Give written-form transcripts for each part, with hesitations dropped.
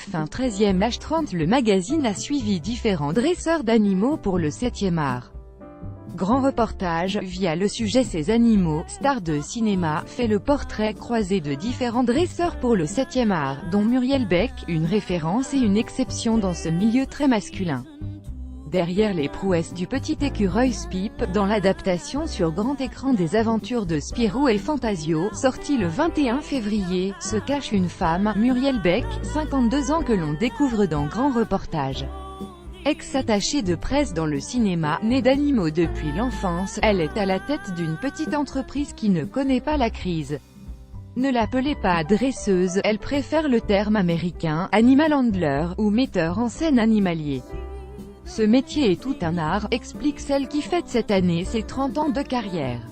fin 13e âge 30. Le magazine a suivi différents dresseurs d'animaux pour le 7e art. Grand reportage, via le sujet Ces animaux, stars de cinéma, fait le portrait croisé de différents dresseurs pour le 7e art, dont Muriel Beck, une référence et une exception dans ce milieu très masculin. Derrière les prouesses du petit écureuil Spip, dans l'adaptation sur grand écran des aventures de Spirou et Fantasio, sortie le 21 février, se cache une femme, Muriel Beck, 52 ans que l'on découvre dans Grand Reportage. Ex-attachée de presse dans le cinéma, née d'animaux depuis l'enfance, elle est à la tête d'une petite entreprise qui ne connaît pas la crise. Ne l'appelez pas dresseuse, elle préfère le terme américain, animal handler, ou metteur en scène animalier. Ce métier est tout un art, explique celle qui fête cette année ses 30 ans de carrière.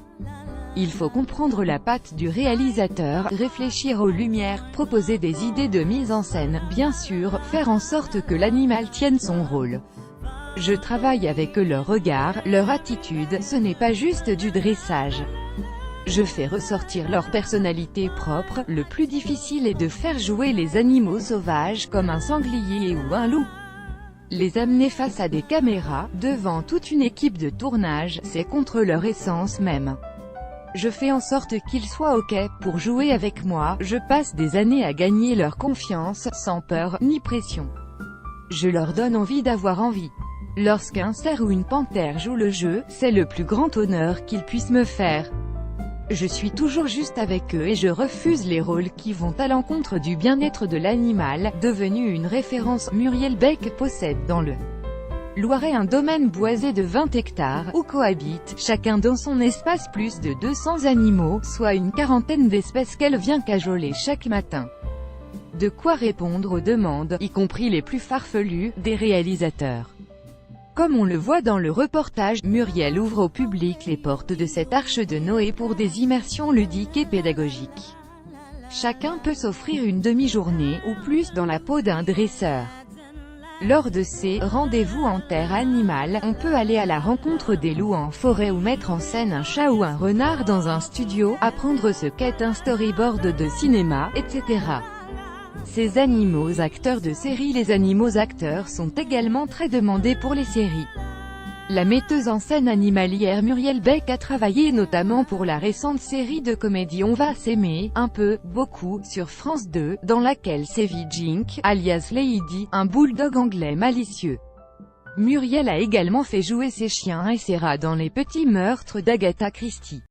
Il faut comprendre la patte du réalisateur, réfléchir aux lumières, proposer des idées de mise en scène, bien sûr, faire en sorte que l'animal tienne son rôle. Je travaille avec eux, leur regard, leur attitude, ce n'est pas juste du dressage. Je fais ressortir leur personnalité propre, le plus difficile est de faire jouer les animaux sauvages, comme un sanglier ou un loup. Les amener face à des caméras, devant toute une équipe de tournage, c'est contre leur essence même. Je fais en sorte qu'ils soient OK pour jouer avec moi, je passe des années à gagner leur confiance, sans peur, ni pression. Je leur donne envie d'avoir envie. Lorsqu'un cerf ou une panthère joue le jeu, c'est le plus grand honneur qu'ils puissent me faire. Je suis toujours juste avec eux et je refuse les rôles qui vont à l'encontre du bien-être de l'animal, devenu une référence. Muriel Beck possède dans le Loiret un domaine boisé de 20 hectares, où cohabitent, chacun dans son espace, plus de 200 animaux, soit une quarantaine d'espèces qu'elle vient cajoler chaque matin. De quoi répondre aux demandes, y compris les plus farfelues, des réalisateurs. Comme on le voit dans le reportage, Muriel ouvre au public les portes de cette arche de Noé pour des immersions ludiques et pédagogiques. Chacun peut s'offrir une demi-journée, ou plus, dans la peau d'un dresseur. Lors de ces rendez-vous en terre animale, on peut aller à la rencontre des loups en forêt ou mettre en scène un chat ou un renard dans un studio, apprendre ce qu'est un storyboard de cinéma, etc. Ces animaux acteurs de série. Les animaux acteurs sont également très demandés pour les séries. La metteuse en scène animalière Muriel Beck a travaillé notamment pour la récente série de comédie On va s'aimer, un peu, beaucoup, sur France 2, dans laquelle sévit Jink, alias Lady, un bulldog anglais malicieux. Muriel a également fait jouer ses chiens et ses rats dans Les Petits Meurtres d'Agatha Christie.